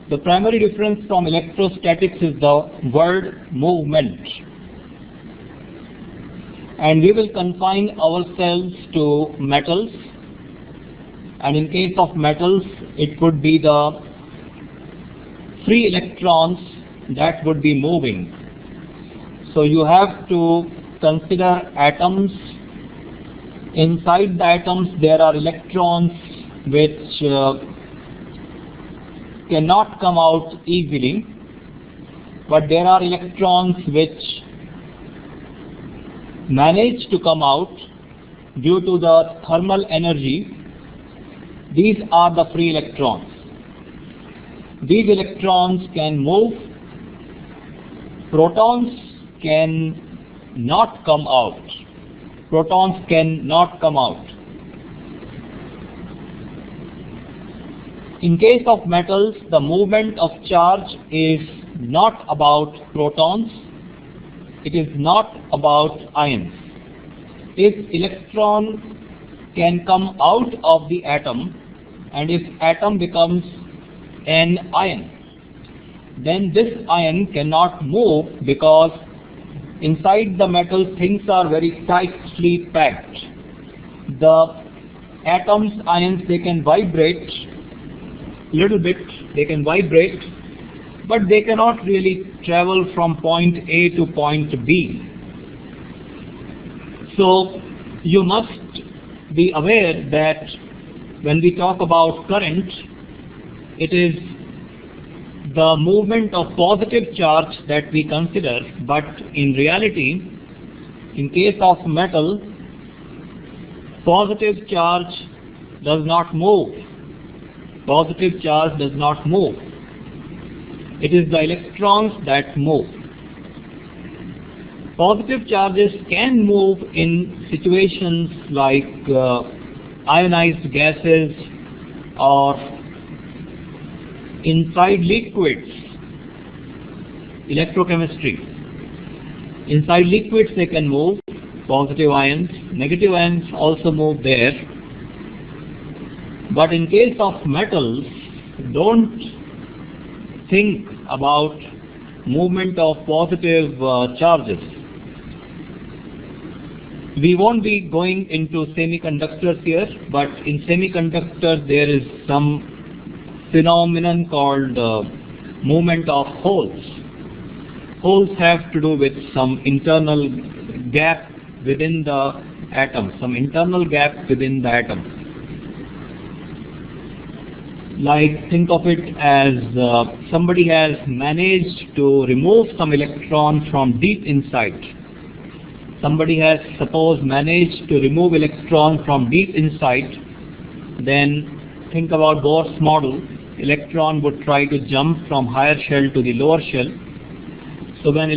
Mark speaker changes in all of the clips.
Speaker 1: The primary difference from electrostatics is the word movement. And we will confine ourselves to metals. And in case of metals, it would be the free electrons that would be moving. So you have to consider atoms. Inside the atoms there are electrons which cannot come out easily, but there are electrons which manage to come out due to the thermal energy. These are the free electrons. These electrons can move. Protons can not come out. Protons cannot come out. In case of metals, the movement of charge is not about protons. It is not about ions. If electron can come out of the atom, and if atom becomes an ion, then this ion cannot move because inside the metal things are very tightly packed. The atoms, ions, they can vibrate little bit, they can vibrate, but they cannot really travel from point A to point B. So you must be aware that when we talk about current, it is the movement of positive charge that we consider, but in reality, in case of metal, positive charge does not move. Positive charge does not move. It is the electrons that move. Positive charges can move in situations like ionized gases or inside liquids, electrochemistry. Inside liquids they can move, positive ions. Negative ions also move there. But in case of metals, don't think about movement of positive charges. We won't be going into semiconductors here, but in semiconductors there is some phenomenon called movement of holes. Holes have to do with some internal gap within the atom, some internal gap within the atom. Like, think of it as somebody has managed to remove some electron from deep inside. Somebody has, suppose, managed to remove electron from deep inside. Then think about Bohr's model. Electron would try to jump from higher shell to the lower shell. So when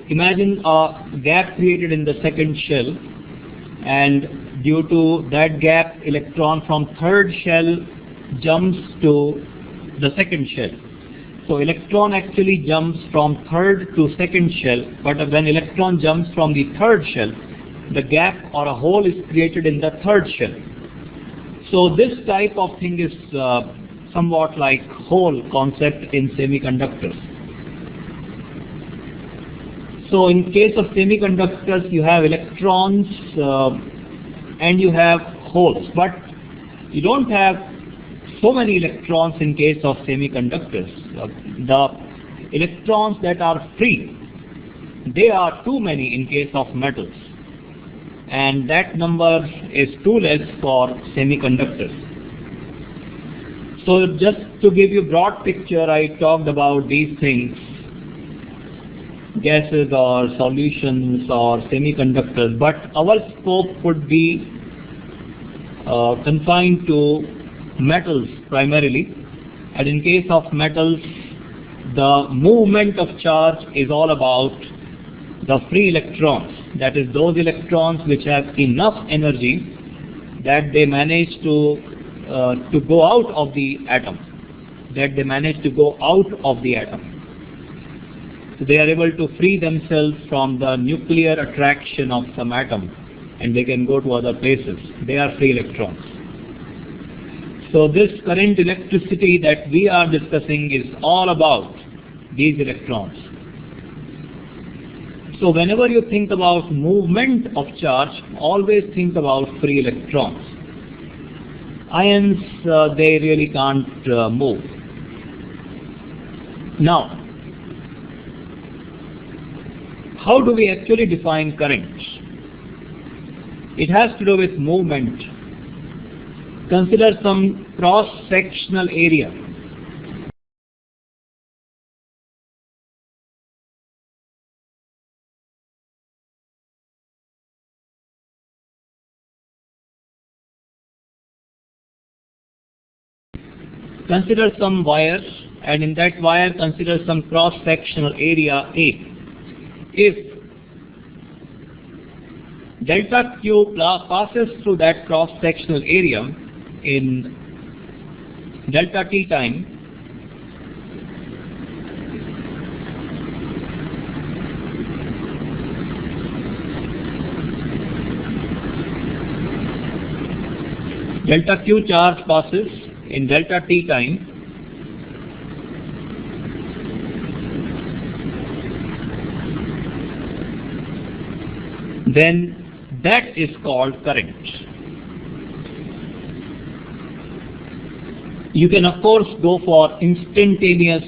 Speaker 1: imagine a gap created in the second shell, and due to that gap, electron from third shell jumps to the second shell. So electron actually jumps from third to second shell, but when electron jumps from the third shell, the gap or a hole is created in the third shell. So this type of thing is somewhat like hole concept in semiconductors. So in case of semiconductors, you have electrons and you have holes, but you don't have so many electrons in case of semiconductors. The electrons that are free, they are too many in case of metals, and that number is too less for semiconductors. So just to give you a broad picture, I talked about these things, gases or solutions or semiconductors, but our scope would be confined to metals primarily. And in case of metals, the movement of charge is all about the free electrons. That is, those electrons which have enough energy that they manage to go out of the atom. So they are able to free themselves from the nuclear attraction of some atom, and they can go to other places. They are free electrons. So this current electricity that we are discussing is all about these electrons. So whenever you think about movement of charge, always think about free electrons. Ions, they really can't move. Now, how do we actually define current? It has to do with movement. Consider some cross-sectional area. Consider some wire, and in that wire consider some cross-sectional area A. If delta Q passes through that cross-sectional area in delta T time, delta Q charge passes in delta T time, then that is called current. You can of course go for instantaneous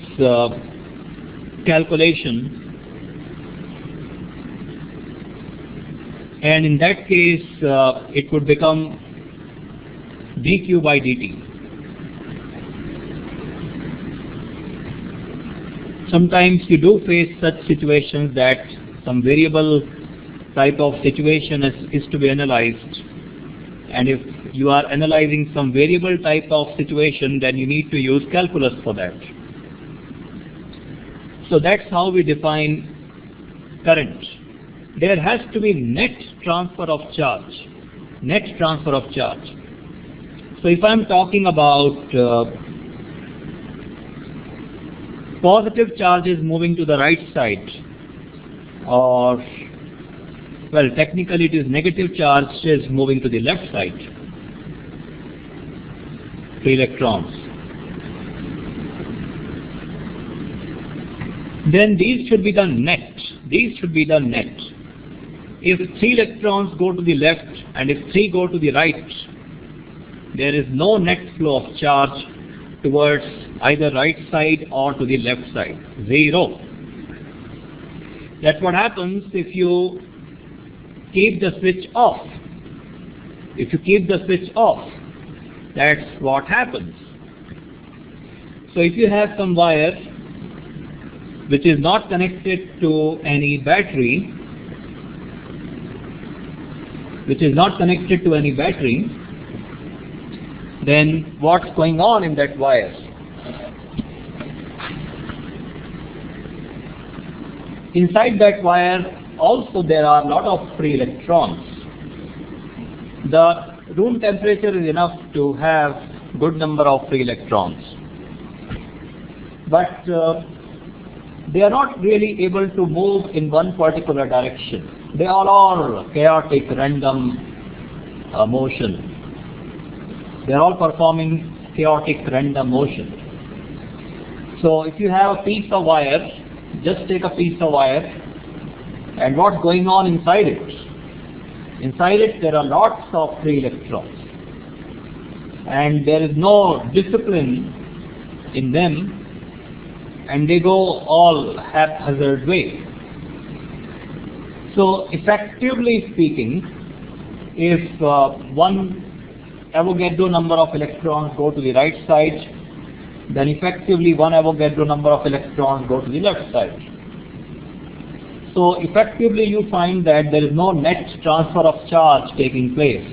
Speaker 1: calculation, and in that case it would become dq by dt. Sometimes you do face such situations that some variable type of situation is to be analyzed, and if you are analyzing some variable type of situation, then you need to use calculus for that. So that's how we define current. There has to be net transfer of charge. Net transfer of charge. So if I'm talking about positive charges moving to the right side, or well, technically it is negative charges moving to the left side, free electrons, then these should be the net. These should be the net. If 3 electrons go to the left and if 3 go to the right, there is no net flow of charge towards either right side or to the left side. Zero. That's what happens if you keep the switch off. If you keep the switch off, that's what happens. So if you have some wire which is not connected to any battery, then what's going on in that wire? Inside that wire also there are a lot of free electrons. The room temperature is enough to have good number of free electrons, but they are not really able to move in one particular direction. They all are chaotic, random motion. They are all performing chaotic, random motion. So if you have a piece of wire, just take a piece of wire, and what's going on inside it? Inside it there are lots of free electrons, and there is no discipline in them, and they go all haphazard way. So effectively speaking, if one Avogadro number of electrons go to the right side, then effectively 1 Avogadro number of electrons go to the left side. So effectively you find that there is no net transfer of charge taking place,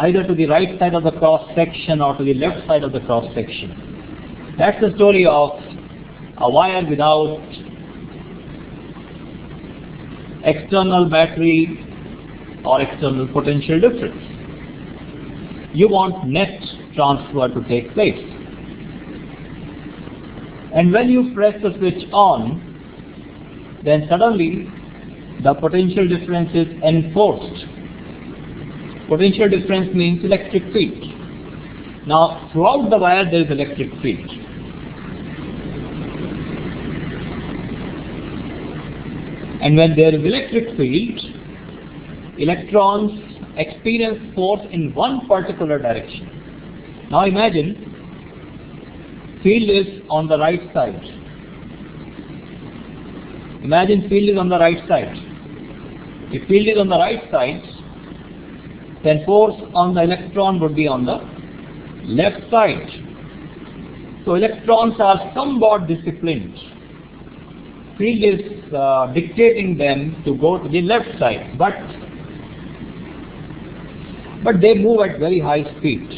Speaker 1: either to the right side of the cross section or to the left side of the cross section. That's the story of a wire without external battery or external potential difference. You want net transfer to take place. And when you press the switch on, then suddenly the potential difference is enforced. Potential difference means electric field. Now, throughout the wire there is electric field. And when there is electric field, electrons experience force in one particular direction. Now imagine, field is on the right side. Imagine field is on the right side. If field is on the right side, then force on the electron would be on the left side. So electrons are somewhat disciplined. Field is dictating them to go to the left side, but they move at very high speed.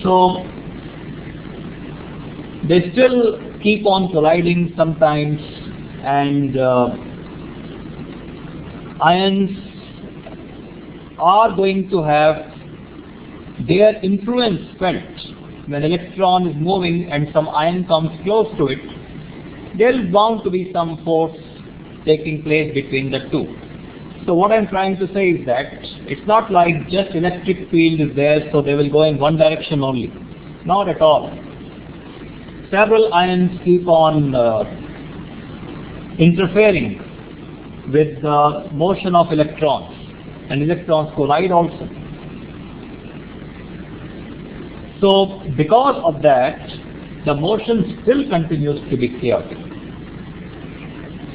Speaker 1: So they still keep on colliding sometimes, and ions are going to have their influence felt. When electron is moving and some ion comes close to it, there is bound to be some force taking place between the two. So what I am trying to say is that it's not like just electric field is there, so they will go in one direction only. Not at all. Several ions keep on interfering with the motion of electrons, and electrons collide also. So because of that, the motion still continues to be chaotic.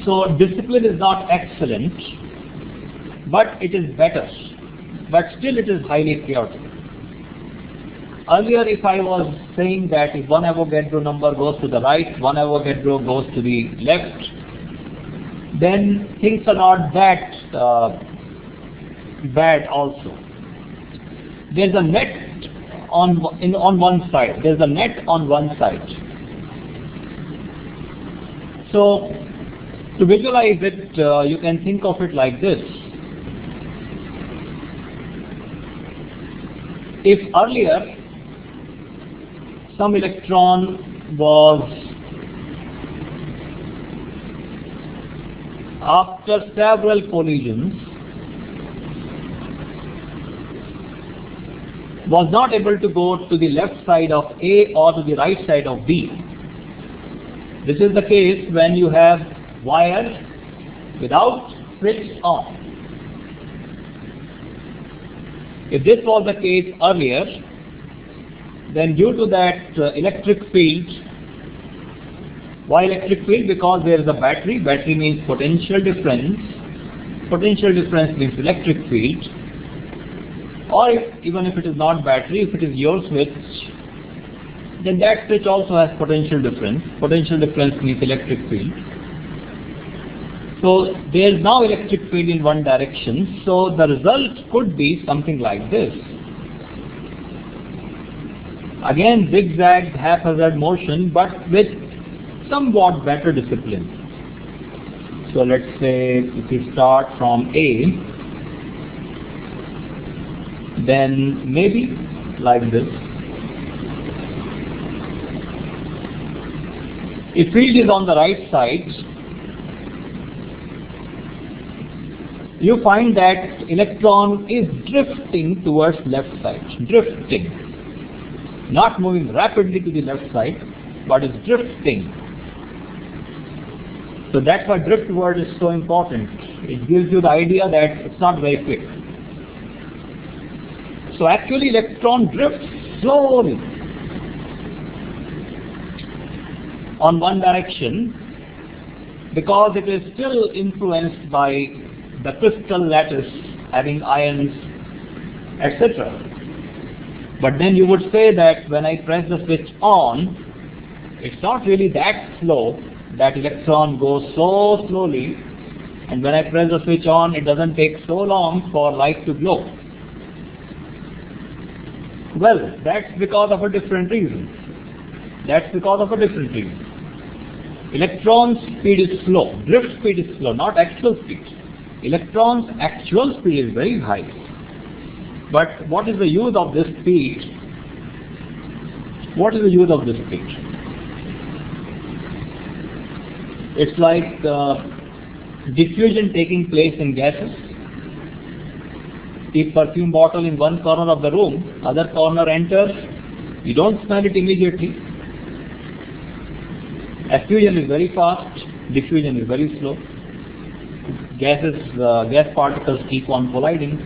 Speaker 1: So discipline is not excellent, but it is better. But still it is highly chaotic. Earlier, if I was saying that if one Avogadro number goes to the right, one Avogadro goes to the left, then things are not that bad also. There's a net on one side. There's a net on one side. So to visualize it, you can think of it like this. If earlier some electron was, after several collisions, was not able to go to the left side of A or to the right side of B. This is the case when you have wire without switch on. If this was the case earlier, then due to that electric field, why electric field? Because there is a battery. Battery means potential difference. Potential difference means electric field. Or even if it is not battery, if it is your switch, then that switch also has potential difference. Potential difference means electric field. So there is now electric field in one direction. So the result could be something like this. Again, zigzag, haphazard motion, but with somewhat better discipline. So let's say if we start from A, then maybe like this. If field is on the right side, you find that electron is drifting towards left side. Drifting. Not moving rapidly to the left side, but is drifting. So that's why drift word is so important. It gives you the idea that it's not very quick. So actually electron drifts slowly on one direction because it is still influenced by the crystal lattice having ions, etc. But then you would say that when I press the switch on, it's not really that slow, that electron goes so slowly, and when I press the switch on, it doesn't take so long for light to glow. Well, that's because of a different reason. That's because of a different reason. Electron speed is slow, drift speed is slow, not actual speed. Electron's actual speed is very high. But what is the use of this speed? What is the use of this speed? It's like diffusion taking place in gases. Keep perfume bottle in one corner of the room, other corner enters, you don't smell it immediately. Effusion is very fast, diffusion is very slow. Gas particles keep on colliding.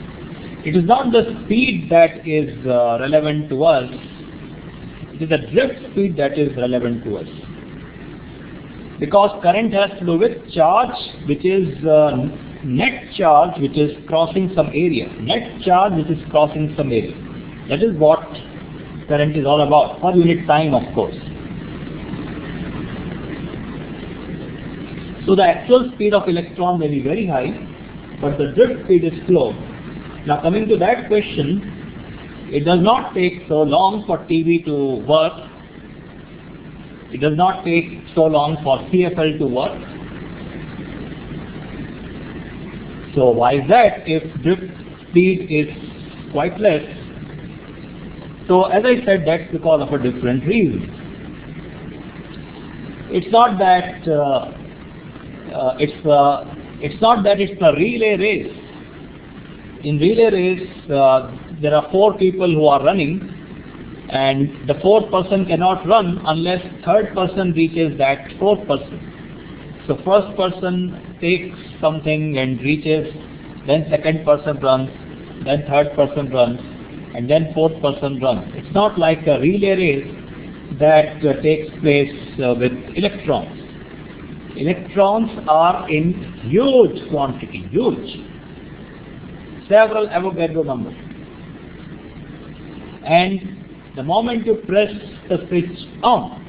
Speaker 1: It is not the speed that is relevant to us, it is the drift speed that is relevant to us. Because current has to do with charge, which is net charge which is crossing some area. Net charge which is crossing some area. That is what current is all about, per unit time of course. So the actual speed of electron may be very high, but the drift speed is slow. Now coming to that question, it does not take so long for TV to work. It does not take so long for CFL to work. So why is that if drift speed is quite less? So as I said, that's because of a different reason. It's not that it's a relay race. In relay race, there are 4 people who are running, and the 4th person cannot run unless 3rd person reaches that 4th person. So first person takes something and reaches, then 2nd person runs, then 3rd person runs, and then 4th person runs. It's not like a relay race that takes place with electrons. Electrons are in huge quantity, huge, several Avogadro numbers. And the moment you press the switch on,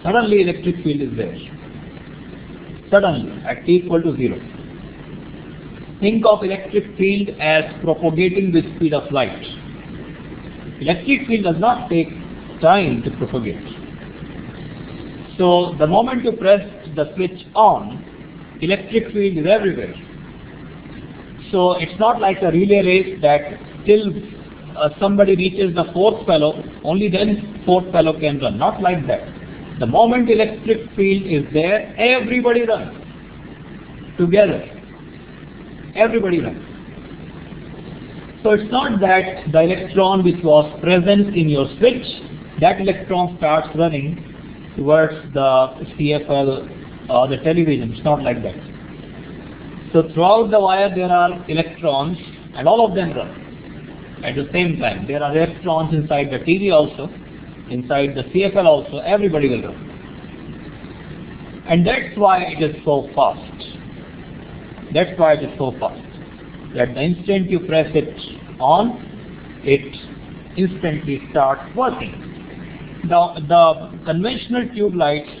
Speaker 1: suddenly electric field is there. Suddenly, at t equal to 0. Think of electric field as propagating the speed of light. Electric field does not take time to propagate. So the moment you press the switch on, electric field is everywhere. So it's not like a relay race that till somebody reaches the 4th fellow, only then 4th fellow can run. Not like that. The moment electric field is there, everybody runs together. Everybody runs. So it's not that the electron which was present in your switch, that electron starts running towards the CFL or the television. It's not like that. So throughout the wire there are electrons and all of them run at the same time. There are electrons inside the TV also, inside the CFL also, everybody will run. And that's why it is so fast. That's why it is so fast. That the instant you press it on, it instantly starts working. The conventional tube lights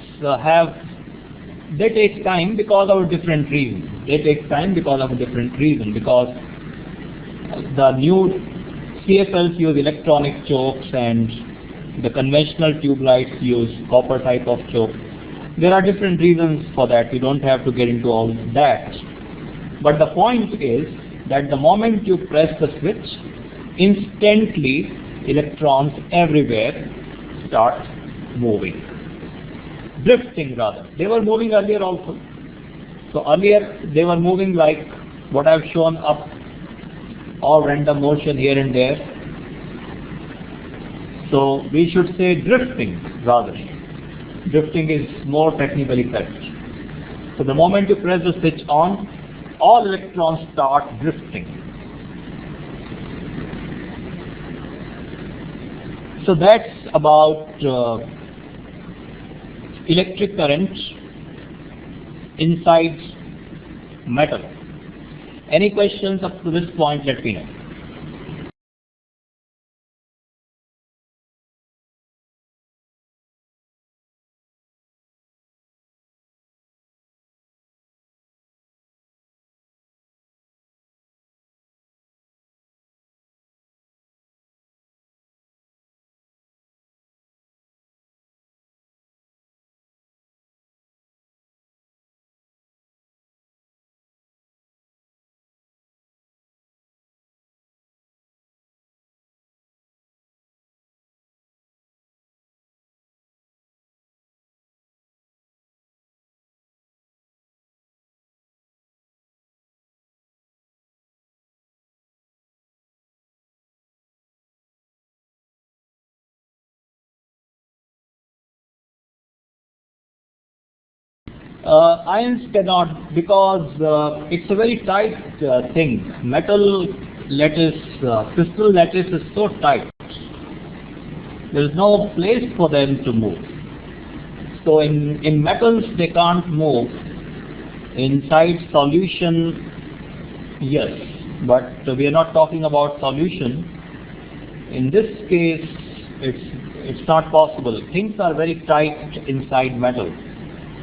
Speaker 1: they take time because of a different reason. They take time because of a different reason. Because the new CFLs use electronic chokes and the conventional tube lights use copper type of choke. There are different reasons for that. We don't have to get into all that. But the point is that the moment you press the switch, instantly electrons everywhere start moving. Drifting rather. They were moving earlier also. So earlier they were moving like what I've shown up, all random motion here and there. So we should say drifting rather. Drifting is more technically correct. So the moment you press the switch on, all electrons start drifting. So that's about electric current inside metal. Any questions up to this point, let me know. Ions cannot, because it's a very tight thing. Metal lattice, crystal lattice is so tight. There is no place for them to move. So in metals they can't move. Inside solution, yes, but we are not talking about solution. In this case, it's not possible. Things are very tight inside metal,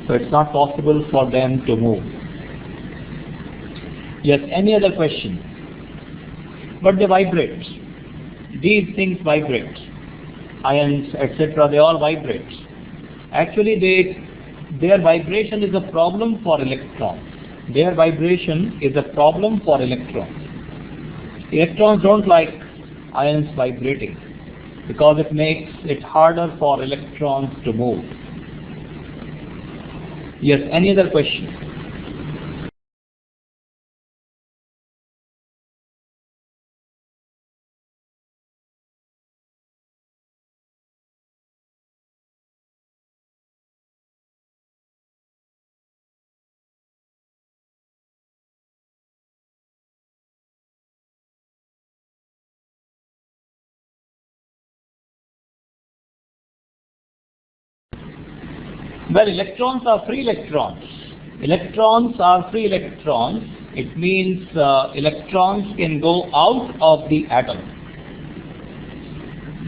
Speaker 1: so it's not possible for them to move. Yes, any other question? But they vibrate. These things vibrate. Ions, etc., they all vibrate. Actually, their vibration is a problem for electrons. Their vibration is a problem for electrons. Electrons don't like ions vibrating because it makes it harder for electrons to move. Yes, any other question? Well, electrons are free electrons. Electrons are free electrons. It means electrons can go out of the atom.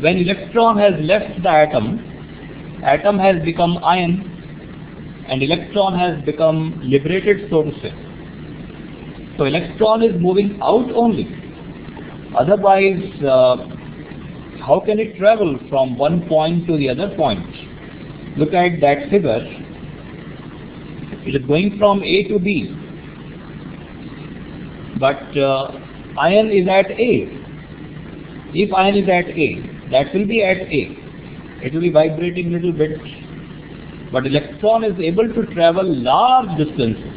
Speaker 1: When electron has left the atom has become ion, and electron has become liberated, so to say. So electron is moving out only. Otherwise, how can it travel from one point to the other point? Look at that figure. It is going from A to B. But ion is at A. If ion is at A, that will be at A. It will be vibrating a little bit. But electron is able to travel large distances.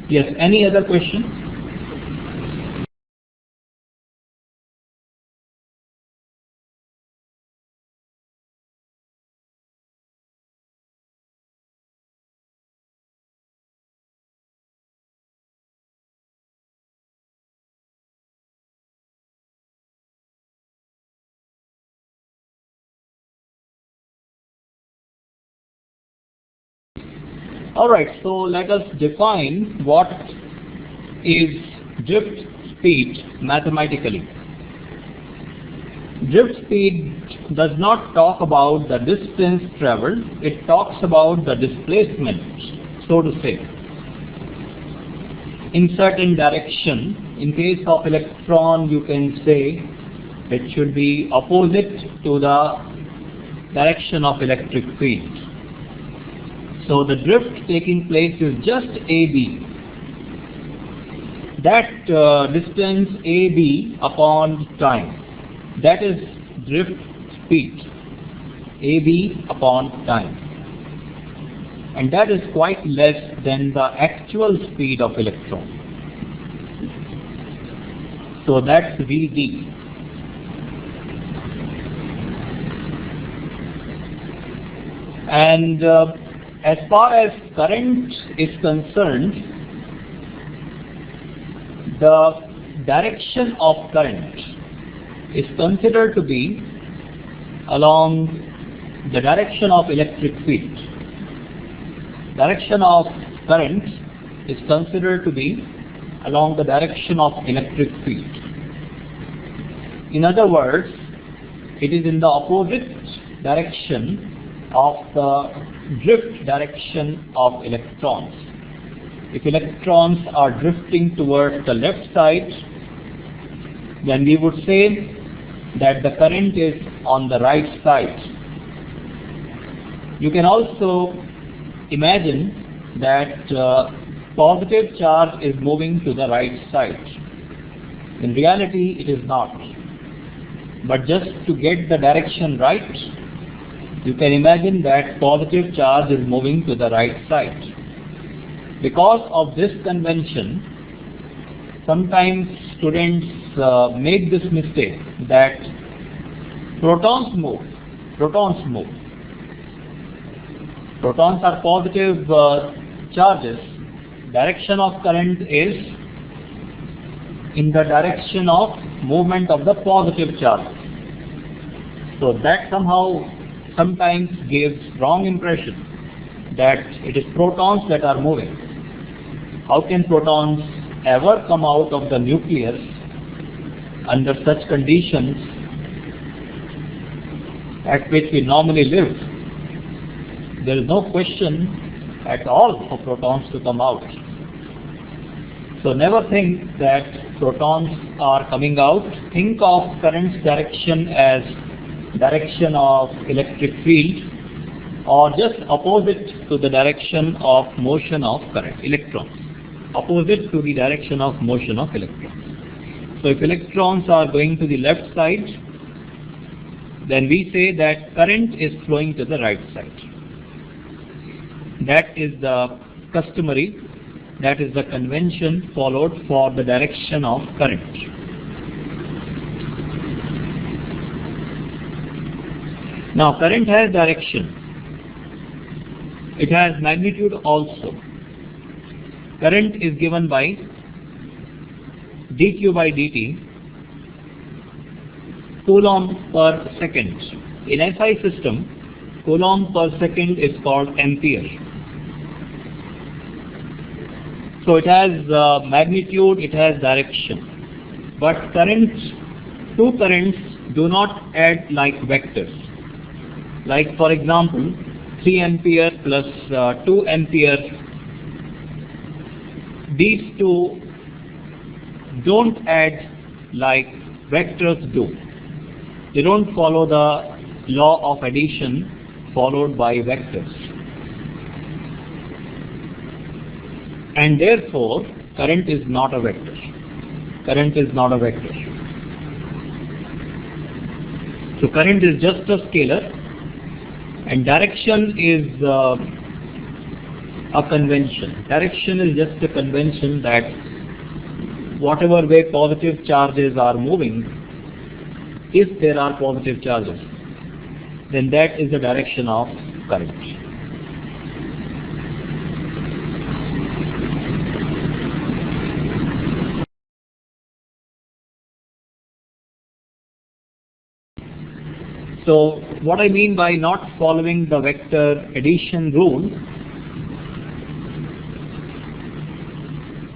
Speaker 1: Yes, any other question? Alright, so let us define what is drift speed mathematically. Drift speed does not talk about the distance traveled, it talks about the displacement, so to say, in certain direction. In case of electron, you can say it should be opposite to the direction of electric field. So the drift taking place is just AB. That distance AB upon time, that is drift speed, AB upon time. And that is quite less than the actual speed of electron. So that's VD. And as far as current is concerned, the direction of current is considered to be along the direction of electric field. Direction of current is considered to be along the direction of electric field. In other words, it is in the opposite direction of the drift direction of electrons. If electrons are drifting towards the left side, then we would say that the current is on the right side. You can also imagine that positive charge is moving to the right side. In reality, it is not. But just to get the direction right, you can imagine that positive charge is moving to the right side. Because of this convention, sometimes students make this mistake that protons move. Protons are positive charges. Direction of current is in the direction of movement of the positive charge. So that somehow sometimes gives wrong impression that it is protons that are moving. How can protons ever come out of the nucleus under such conditions at which we normally live? There is no question at all for protons to come out. So never think that protons are coming out. Think of current's direction as direction of electric field, or just opposite to the direction of motion of current, electrons. Opposite to the direction of motion of electrons. So if electrons are going to the left side, then we say that current is flowing to the right side. That is the customary, that is the convention followed for the direction of current. Now current has direction. It has magnitude also. Current is given by dq by dt, coulomb per second. In SI system, coulomb per second is called ampere. So it has magnitude, it has direction. But two currents do not add like vectors. Like for example, 3 ampere plus 2 ampere. These two don't add like vectors do. They don't follow the law of addition followed by vectors. And therefore, current is not a vector. Current is not a vector. So current is just a scalar, and direction is a convention. Direction is just a convention that whatever way positive charges are moving, if there are positive charges, then that is the direction of current. So what I mean by not following the vector addition rule,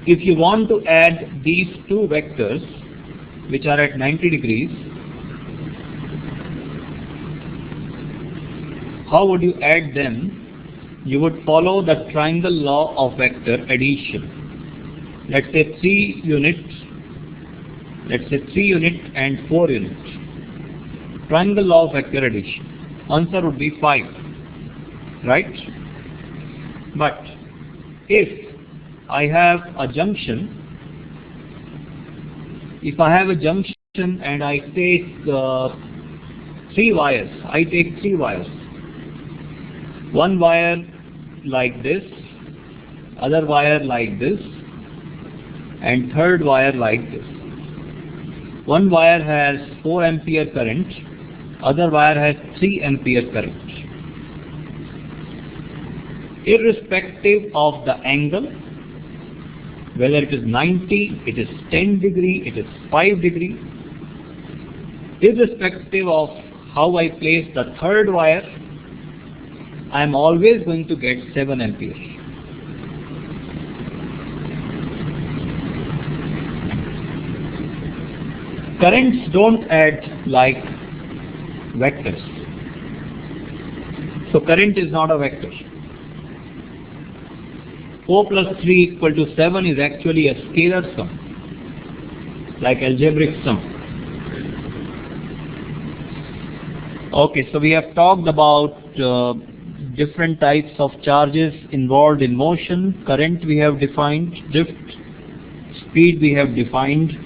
Speaker 1: if you want to add these two vectors which are at 90 degrees, how would you add them? You would follow the triangle law of vector addition. Let's say 3 units, let's say 3 unit and 4 units. Triangle law of vector addition. Answer would be 5, right? But if I have a junction, and I take 3 wires, one wire like this, other wire like this, and third wire like this. One wire has 4 ampere current, other wire has 3 ampere current. Irrespective of the angle, whether it is 90, it is 10 degree, it is 5 degree, irrespective of how I place the third wire, I am always going to get 7 ampere. Currents don't add like vectors. So current is not a vector. 4 plus 3 equal to 7 is actually a scalar sum, like algebraic sum. Okay, so we have talked about different types of charges involved in motion. Current we have defined, drift, speed we have defined.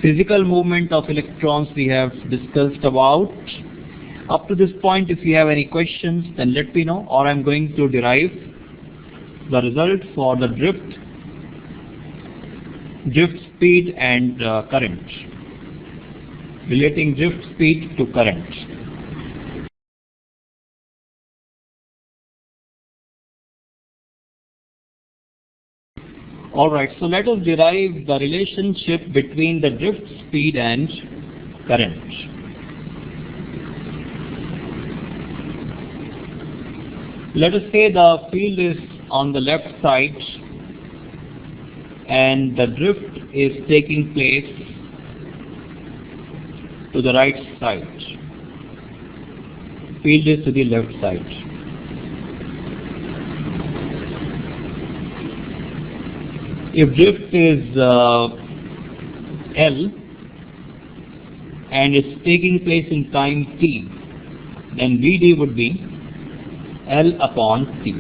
Speaker 1: Physical movement of electrons we have discussed about. Up to this point, if you have any questions, then let me know, or I'm going to derive the result for the drift speed and current, relating drift speed to current. Alright, so let us derive the relationship between the drift speed and current. Let us say the field is on the left side and the drift is taking place to the right side. Field is to the left side. If drift is L and it's taking place in time t, then Vd would be L upon T.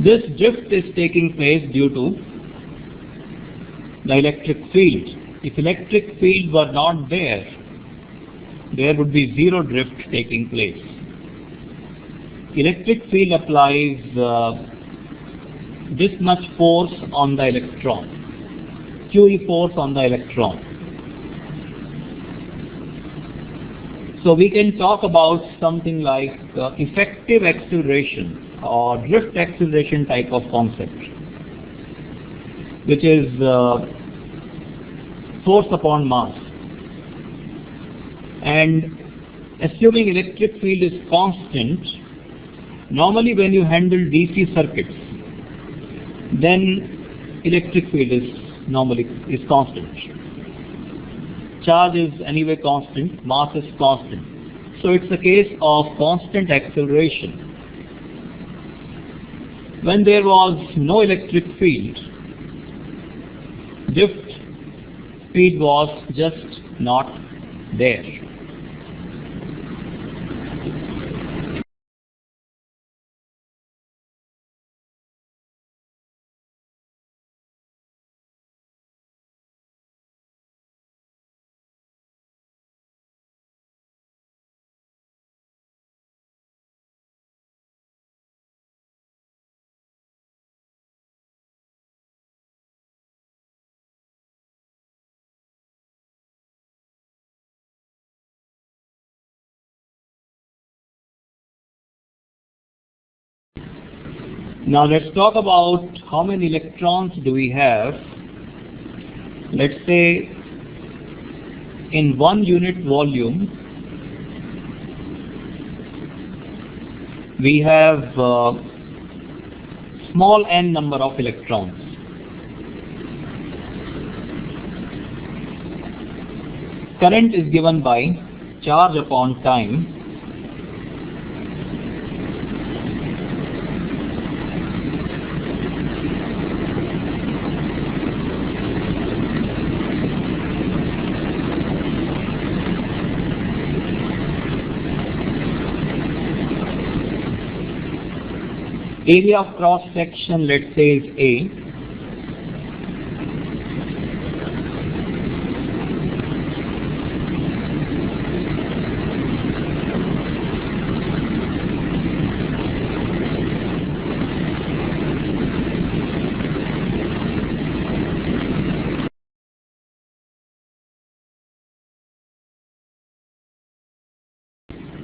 Speaker 1: This drift is taking place due to the electric field. If electric field were not there, there would be zero drift taking place. Electric field applies this much force on the electron, QE force on the electron. So we can talk about something like effective acceleration or drift acceleration type of concept, which is force upon mass. And assuming electric field is constant, normally when you handle DC circuits, then electric field is constant. Charge is anyway constant, mass is constant. So it's a case of constant acceleration. When there was no electric field, drift speed was just not there. Now let's talk about how many electrons do we have. Let's say in 1 unit volume we have small n number of electrons. Current is given by charge upon time. Area of cross section, let's say, is A.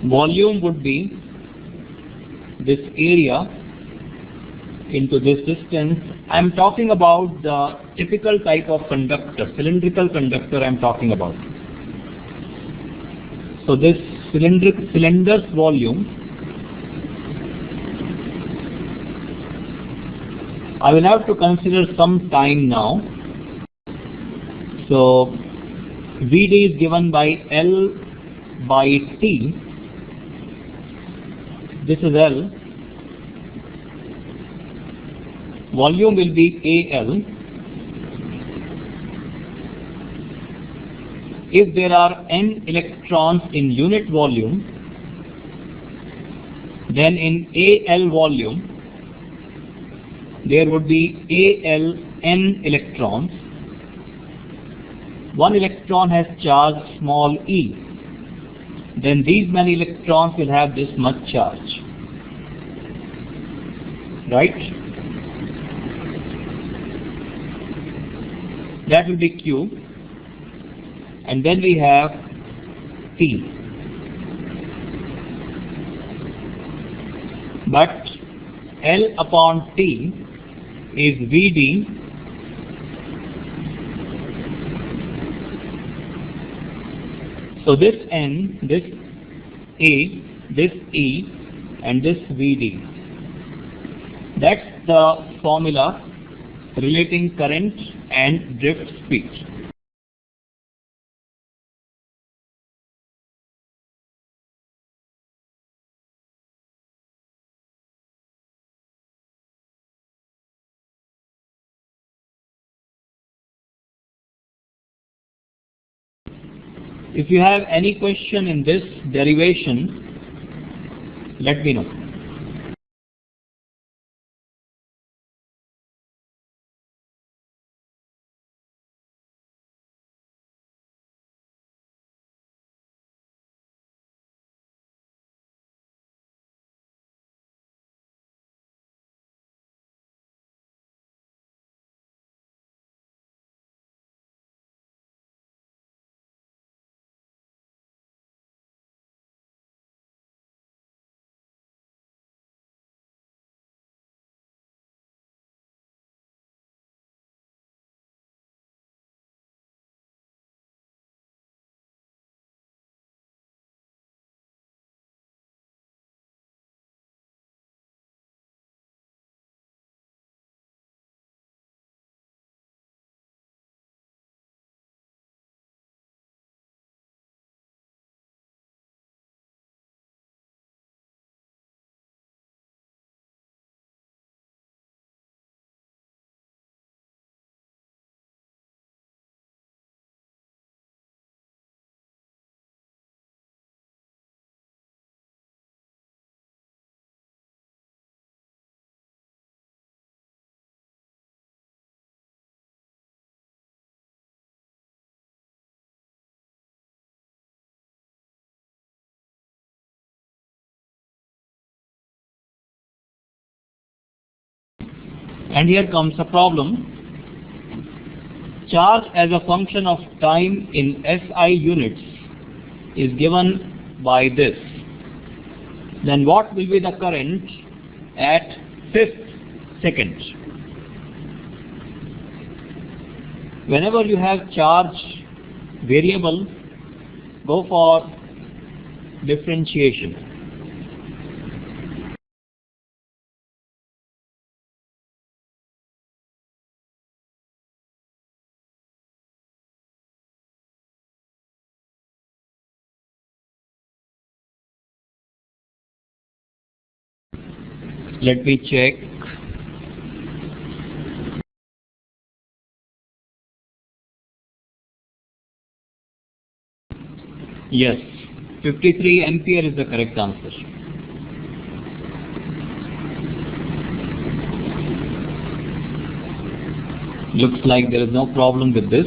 Speaker 1: Volume would be this area into this distance. I am talking about the typical type of conductor, cylindrical conductor I am talking about. So this cylinder's volume, I will have to consider some time now. So Vd is given by L by T. This is L. Volume will be AL. If there are n electrons in unit volume, then in AL volume there would be AL n electrons. One electron has charge small e. Then these many electrons will have this much charge. Right? That will be Q, and then we have P. but L upon T is Vd so this N, this A, this E and this Vd. That's the formula relating current and drift speed. If you have any question in this derivation, let me know. And here comes a problem. Charge as a function of time in SI units is given by this. Then what will be the current at 5th second? Whenever you have charge variable, go for differentiation. Let me check. Yes, 53 ampere is the correct answer. Looks like there is no problem with this.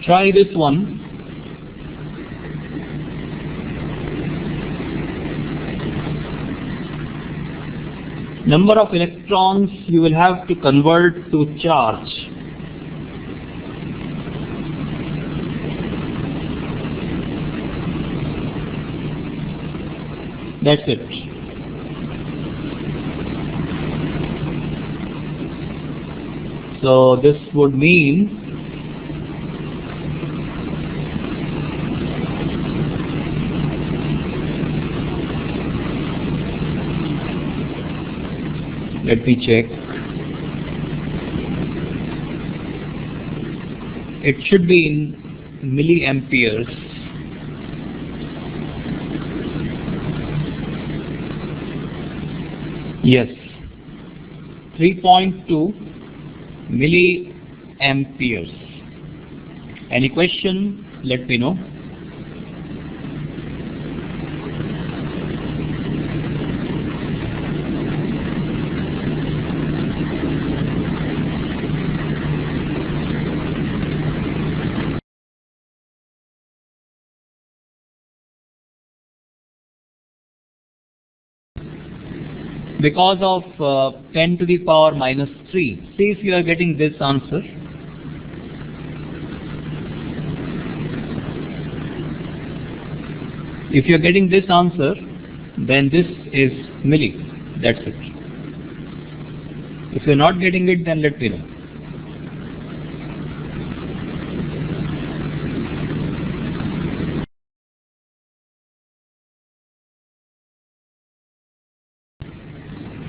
Speaker 1: Try this one. Number of electrons you will have to convert to charge. That's it. So this would mean let me check. It should be in milliamperes. Yes, 3.2 milliamperes. Any question? Let me know. Because of 10 to the power minus 3. See if you are getting this answer. If you are getting this answer, then this is milli. That's it. If you are not getting it, then let me know.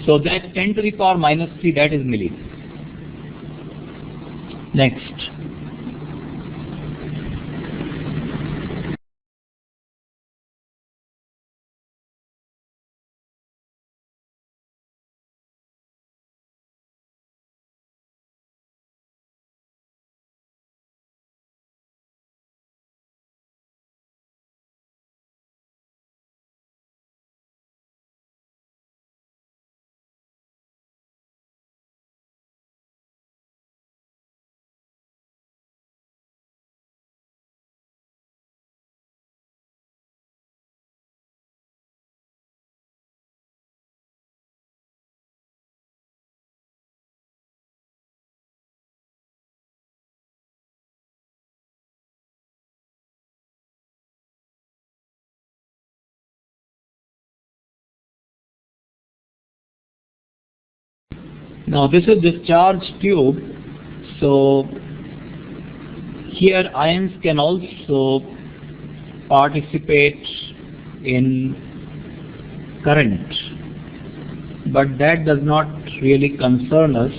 Speaker 1: So that 10 to the power minus 3, that is milli. Next. Now this is discharge tube, so here ions can also participate in current, but that does not really concern us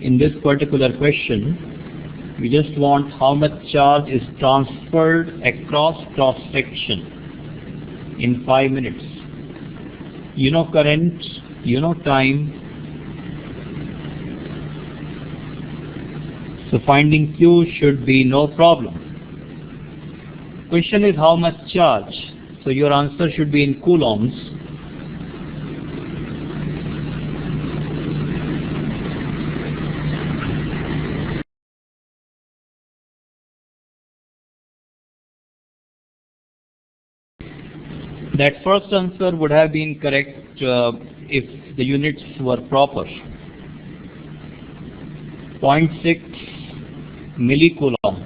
Speaker 1: in this particular question. We just want how much charge is transferred across cross section in 5 minutes. You know current, you know time. So finding Q should be no problem. Question is how much charge. So your answer should be in coulombs. That first answer would have been correct if the units were proper. 0.6 millicoulomb.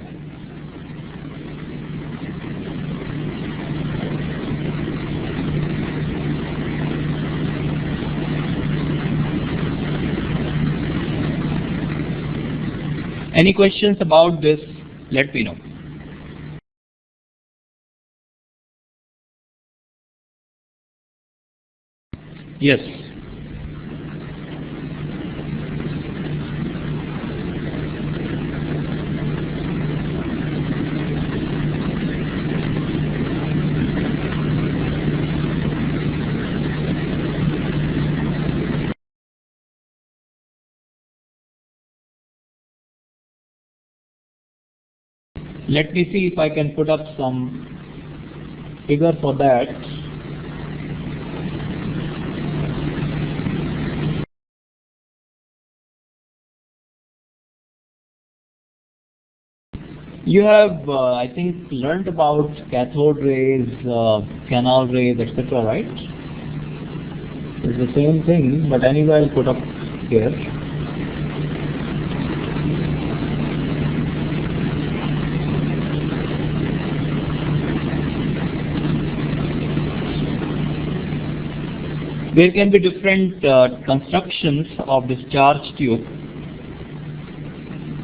Speaker 1: Any questions about this? Let me know. Yes. Let me see if I can put up some figure for that. You have, I think, learned about cathode rays, canal rays, etc., right? It's the same thing, but anyway, I'll put up here. There can be different constructions of discharge tube,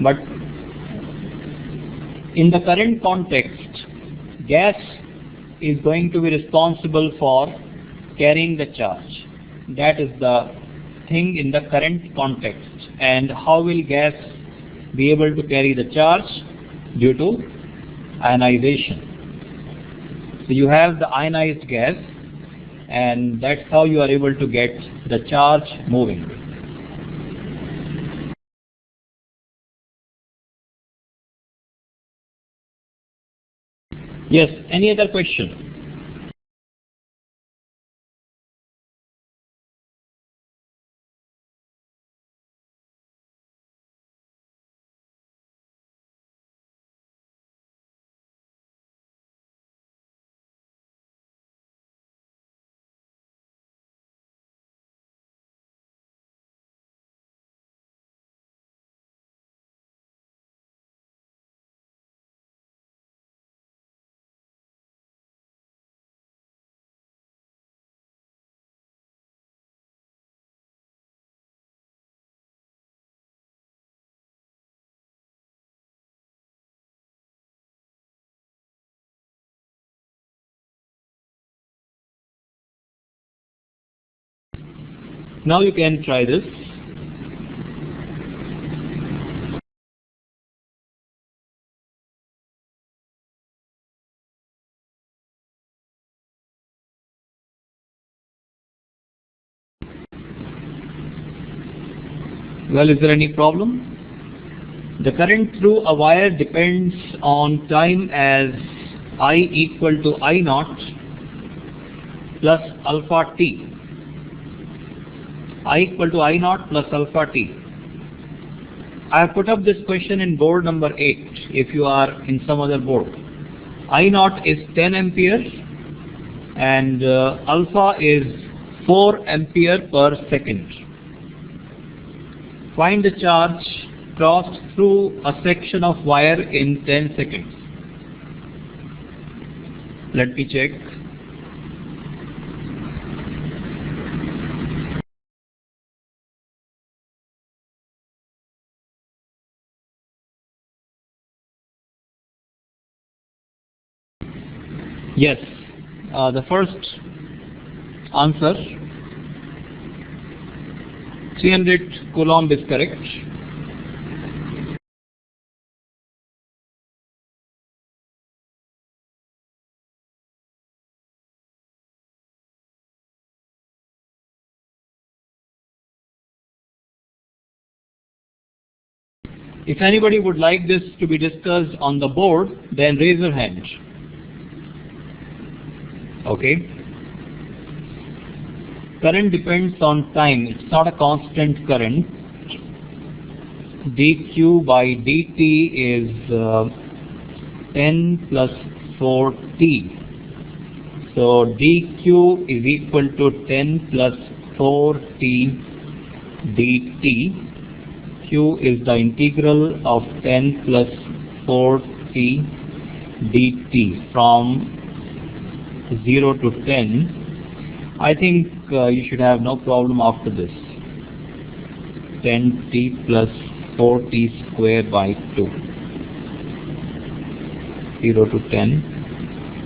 Speaker 1: but in the current context, gas is going to be responsible for carrying the charge. That is the thing in the current context. And how will gas be able to carry the charge? Due to ionization. So you have the ionized gas, and that's how you are able to get the charge moving. Yes, any other question? Now you can try this. Well, is there any problem? The current through a wire depends on time as I equal to I naught plus alpha t. I equal to I naught plus alpha t. I have put up this question in board number 8 if you are in some other board. I naught is 10 ampere and alpha is 4 ampere per second. Find the charge crossed through a section of wire in 10 seconds. Let me check. Yes, the first answer, 300 Coulomb is correct. If anybody would like this to be discussed on the board, then raise your hand. Okay. Current depends on time. It's not a constant current. dq by dt is 10 plus 4t. So dq is equal to 10 plus 4t dt. Q is the integral of 10 plus 4t dt from 0 to 10. I think you should have no problem after this. 10t plus 4t square by 2. 0 to 10.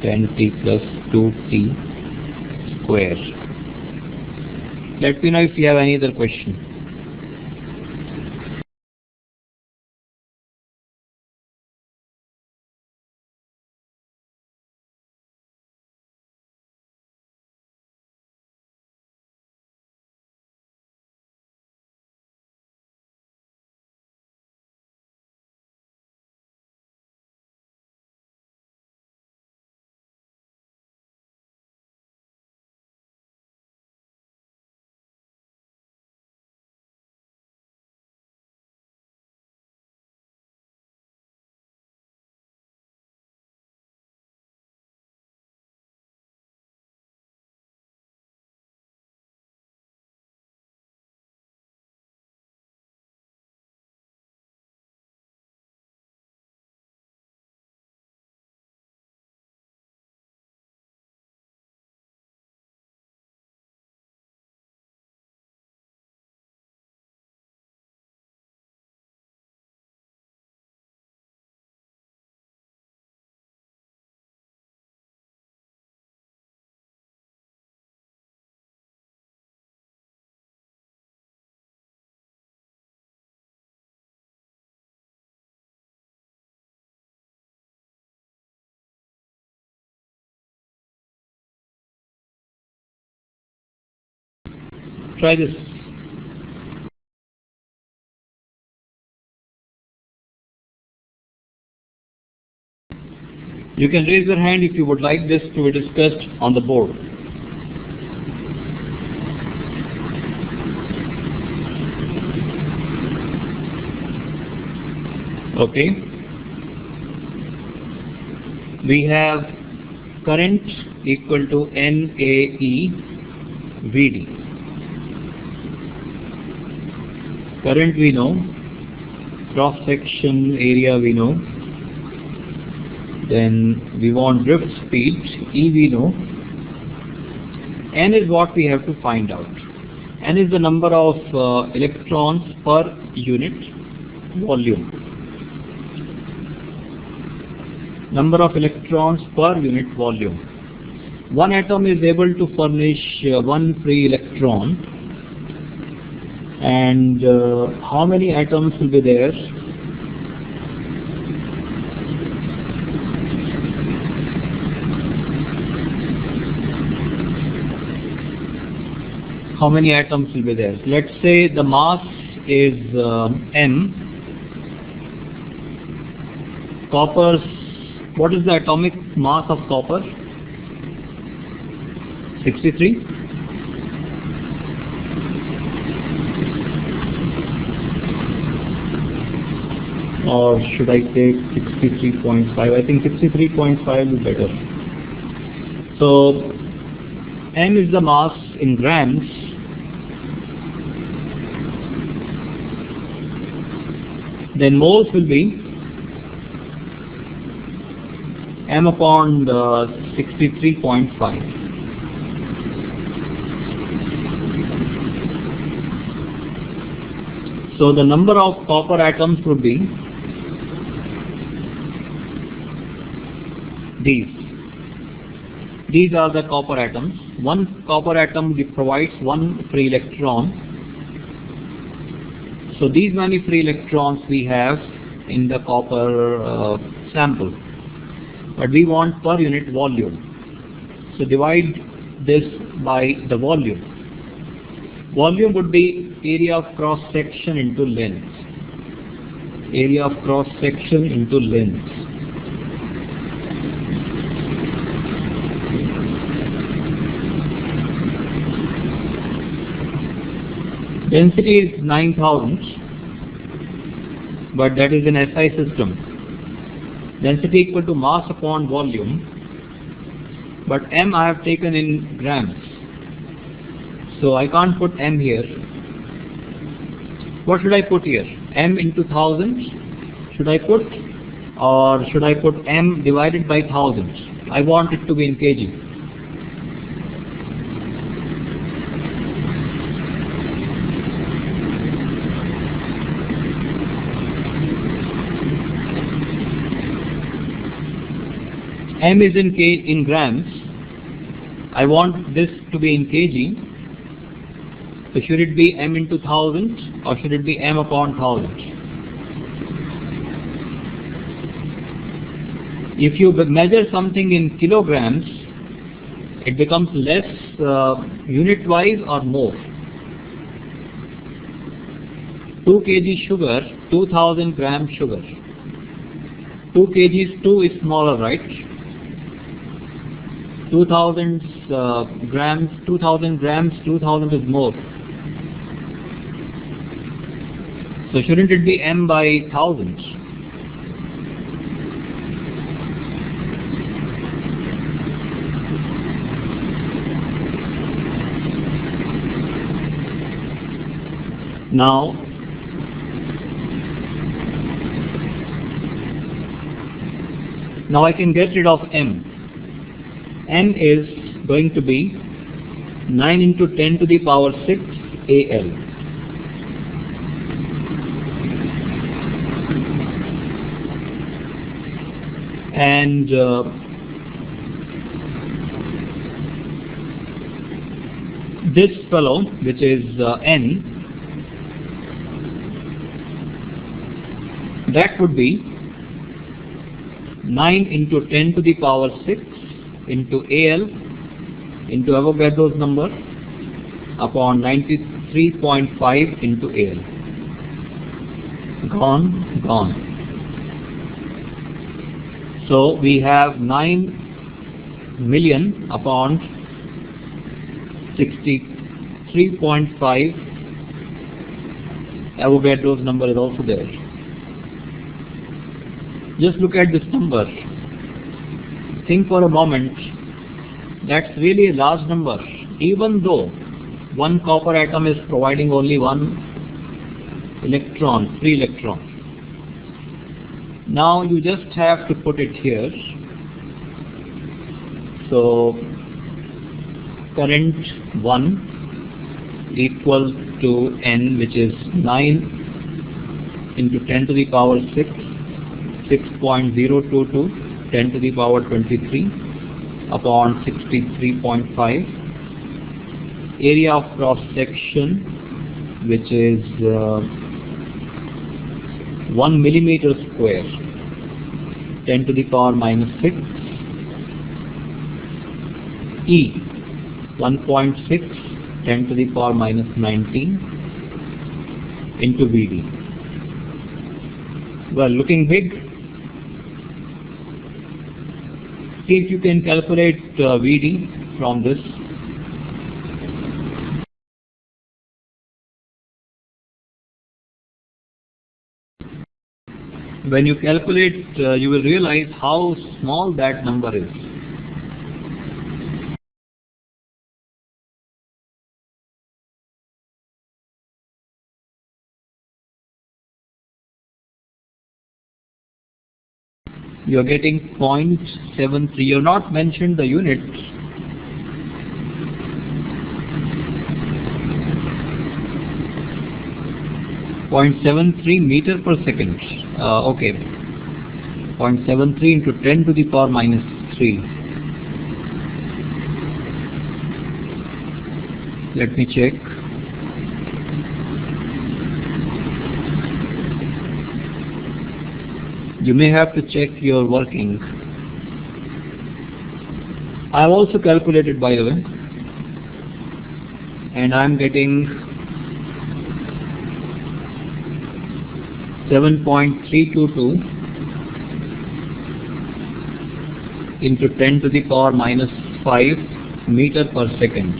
Speaker 1: 10t plus 2t square. Let me know if you have any other question. try this. You can raise your hand if you would like this to be discussed on the board. Okay. We have current equal to NAE VD. Current we know, cross section area we know, then we want drift speed, E we know, N is what we have to find out. N is the number of electrons per unit volume. Number of electrons per unit volume. One atom is able to furnish one free electron. And how many atoms will be there? How many atoms will be there? Let's say the mass is M. Copper, what is the atomic mass of copper? 63. Or should I take 63.5? I think 63.5 is better. So M is the mass in grams. Then moles will be M upon 63.5. So the number of copper atoms would be these. These are the copper atoms. One copper atom provides one free electron. So these many free electrons we have in the copper sample. But we want per unit volume. So divide this by the volume. Volume would be area of cross section into length. Area of cross section into length. Density is 9000, but that is an SI system. Density equal to mass upon volume, but M I have taken in grams. So I can't put M here. What should I put here? M into 1000 should I put, or should I put M divided by 1000? I want it to be in kg. M is in grams. I want this to be in kg. So should it be M into 1000 or should it be M upon 1000? If you measure something in kilograms, it becomes less unit wise or more. 2 kg sugar, 2000 gram sugar. 2 kgs, 2 is smaller, right? 2000 grams, 2000 is more. So shouldn't it be M by 1000? Now I can get rid of M. M is going to be 9 into 10 to the power 6 AL. And this fellow, which is N, that would be 9 into 10 to the power 6 into AL into Avogadro's number upon 93.5 into air. Gone. So we have 9 million upon 63.5. Avogadro's number is also there. Just look at this number. Think for a moment. That's really a large number, even though one copper atom is providing only one electron, free electron. Now you just have to put it here. So current 1 equal to N, which is 9 into 10 to the power 6, 6.022, 10 to the power 23 upon 63.5. Area of cross section, which is 1 millimeter square, 10 to the power minus 6. E, 1.6, 10 to the power minus 19 into Vd. Well, looking big. See if you can calculate Vd from this. When you calculate, you will realize how small that number is. You are getting 0.73. You have not mentioned the unit. .73 meter per second. Okay. 0.73 into 10 to the power minus 3. Let me check. You may have to check your working. I have also calculated, by the way, and I am getting 7.322 into 10 to the power minus 5 meter per second.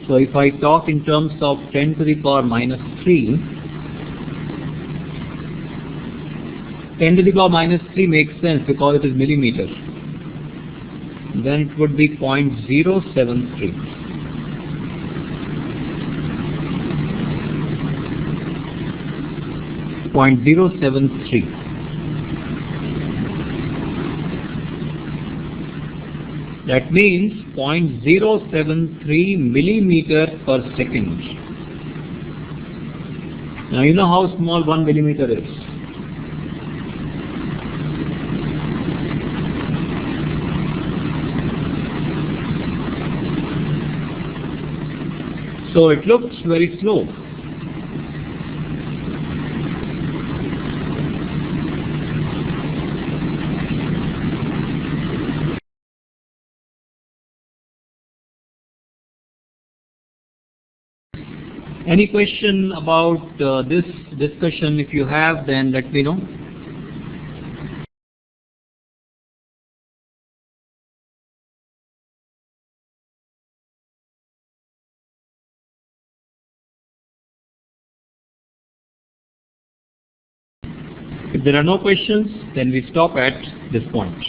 Speaker 1: So if I talk in terms of 10 to the power minus 3, 10 to the power minus 3 makes sense because it is millimeter. Then it would be 0.073. 0.073. That means 0.073 millimeter per second. Now you know how small 1 millimeter is. So it looks very slow. Any question about this discussion? If you have, then let me know. If there are no questions, then we stop at this point.